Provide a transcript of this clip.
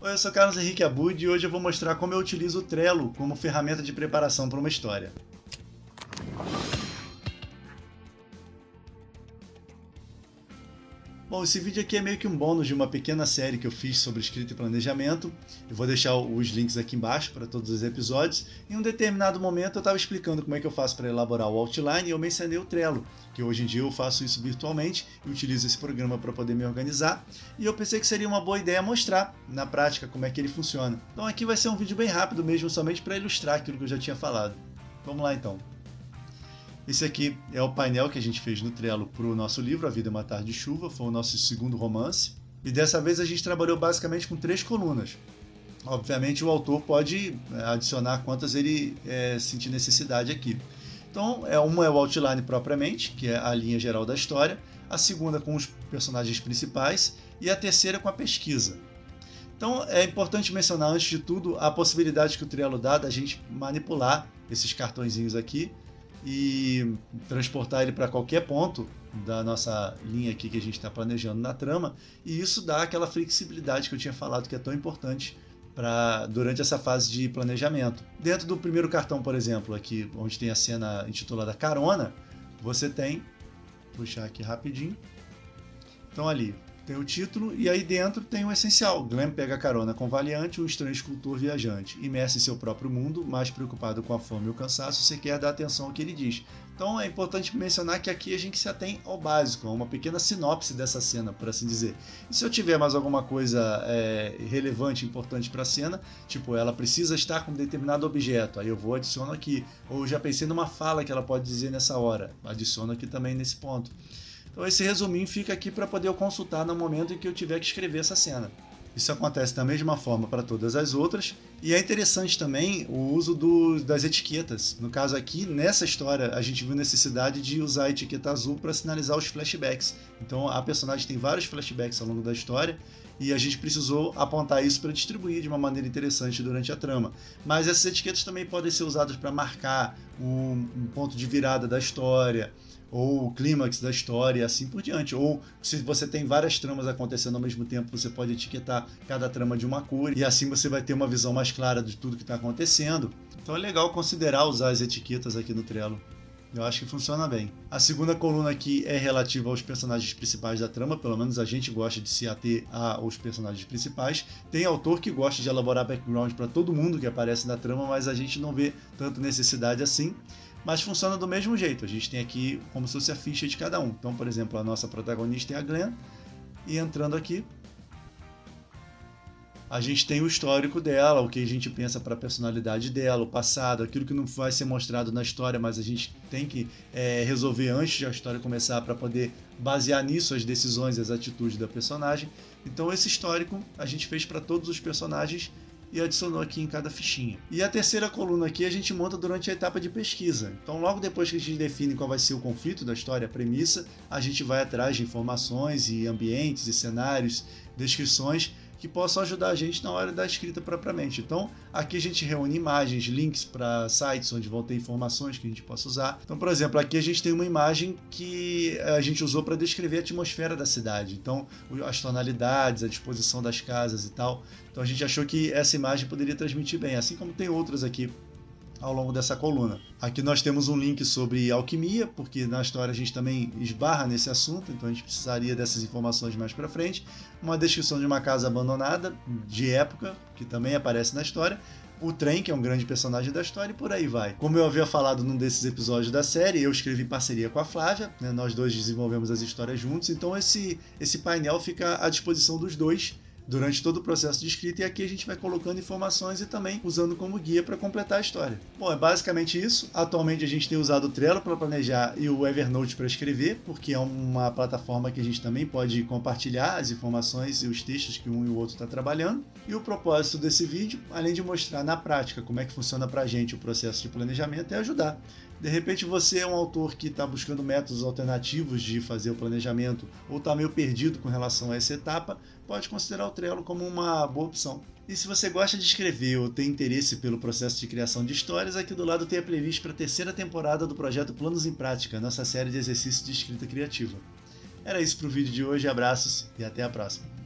Oi, eu sou Carlos Henrique Abud e hoje eu vou mostrar como eu utilizo o Trello como ferramenta de preparação para uma história. Bom, esse vídeo aqui é meio que um bônus de uma pequena série que eu fiz sobre escrita e planejamento. Eu vou deixar os links aqui embaixo para todos os episódios. Em um determinado momento eu estava explicando como é que eu faço para elaborar o outline e eu mencionei o Trello, que hoje em dia eu faço isso virtualmente e utilizo esse programa para poder me organizar. E eu pensei que seria uma boa ideia mostrar na prática como é que ele funciona. Então aqui vai ser um vídeo bem rápido mesmo, somente para ilustrar aquilo que eu já tinha falado. Vamos lá então. Esse aqui é o painel que a gente fez no Trello para o nosso livro, A Vida é uma Tarde de Chuva, foi o nosso segundo romance. E dessa vez a gente trabalhou basicamente com 3 colunas. Obviamente o autor pode adicionar quantas ele sentir necessidade aqui. Então, uma é o outline propriamente, que é a linha geral da história, a segunda com os personagens principais e a terceira com a pesquisa. Então é importante mencionar antes de tudo a possibilidade que o Trello dá da gente manipular esses cartõezinhos aqui e transportar ele para qualquer ponto da nossa linha aqui que a gente está planejando na trama, e isso dá aquela flexibilidade que eu tinha falado que é tão importante durante essa fase de planejamento. Dentro do primeiro cartão, por exemplo, aqui onde tem a cena intitulada Carona, você tem, vou puxar aqui rapidinho, então ali tem o título e aí dentro tem o essencial. Glenn pega carona com Valiante, um estranho escultor viajante. Imerso em seu próprio mundo, mais preocupado com a fome e o cansaço, você quer dar atenção ao que ele diz. Então é importante mencionar que aqui a gente se atém ao básico, a uma pequena sinopse dessa cena, por assim dizer. E se eu tiver mais alguma coisa relevante, importante para a cena, tipo ela precisa estar com um determinado objeto, aí eu vou adiciono aqui. Ou já pensei numa fala que ela pode dizer nessa hora, adiciono aqui também nesse ponto. Então esse resuminho fica aqui para poder eu consultar no momento em que eu tiver que escrever essa cena. Isso acontece da mesma forma para todas as outras, e é interessante também o uso das etiquetas. No caso aqui, nessa história, a gente viu necessidade de usar a etiqueta azul para sinalizar os flashbacks. Então a personagem tem vários flashbacks ao longo da história, e a gente precisou apontar isso para distribuir de uma maneira interessante durante a trama. Mas essas etiquetas também podem ser usadas para marcar um ponto de virada da história, ou o clímax da história e assim por diante. Ou se você tem várias tramas acontecendo ao mesmo tempo, você pode etiquetar cada trama de uma cor e assim você vai ter uma visão mais clara de tudo que está acontecendo. Então é legal considerar usar as etiquetas aqui no Trello. Eu acho que funciona bem. A segunda coluna aqui é relativa aos personagens principais da trama, pelo menos a gente gosta de se ater aos personagens principais. Tem autor que gosta de elaborar background para todo mundo que aparece na trama, mas a gente não vê tanta necessidade assim. Mas funciona do mesmo jeito, a gente tem aqui como se fosse a ficha de cada um. Então, por exemplo, a nossa protagonista é a Glenn, e entrando aqui, a gente tem o histórico dela, o que a gente pensa para a personalidade dela, o passado, aquilo que não vai ser mostrado na história, mas a gente tem que resolver antes de a história começar para poder basear nisso as decisões e as atitudes da personagem. Então esse histórico a gente fez para todos os personagens e adicionou aqui em cada fichinha. E a terceira coluna aqui a gente monta durante a etapa de pesquisa. Então logo depois que a gente define qual vai ser o conflito da história, a premissa, a gente vai atrás de informações e ambientes e cenários, descrições que possam ajudar a gente na hora da escrita propriamente. Então aqui a gente reúne imagens, links para sites onde vão ter informações que a gente possa usar. Então, por exemplo, aqui a gente tem uma imagem que a gente usou para descrever a atmosfera da cidade. Então as tonalidades, a disposição das casas e tal. Então a gente achou que essa imagem poderia transmitir bem, assim como tem outras aqui ao longo dessa coluna. Aqui nós temos um link sobre alquimia, porque na história a gente também esbarra nesse assunto, então a gente precisaria dessas informações mais para frente. Uma descrição de uma casa abandonada, de época, que também aparece na história. O trem, que é um grande personagem da história, e por aí vai. Como eu havia falado num desses episódios da série, eu escrevi em parceria com a Flávia, né? Nós dois desenvolvemos as histórias juntos, então esse painel fica à disposição dos dois durante todo o processo de escrita, e aqui a gente vai colocando informações e também usando como guia para completar a história. Bom, é basicamente isso. Atualmente a gente tem usado o Trello para planejar e o Evernote para escrever, porque é uma plataforma que a gente também pode compartilhar as informações e os textos que um e o outro está trabalhando. E o propósito desse vídeo, além de mostrar na prática como é que funciona para a gente o processo de planejamento, é ajudar. De repente você é um autor que está buscando métodos alternativos de fazer o planejamento ou está meio perdido com relação a essa etapa, pode considerar o Trello como uma boa opção. E se você gosta de escrever ou tem interesse pelo processo de criação de histórias, aqui do lado tem a playlist para a terceira temporada do projeto Planos em Prática, nossa série de exercícios de escrita criativa. Era isso para o vídeo de hoje, abraços e até a próxima.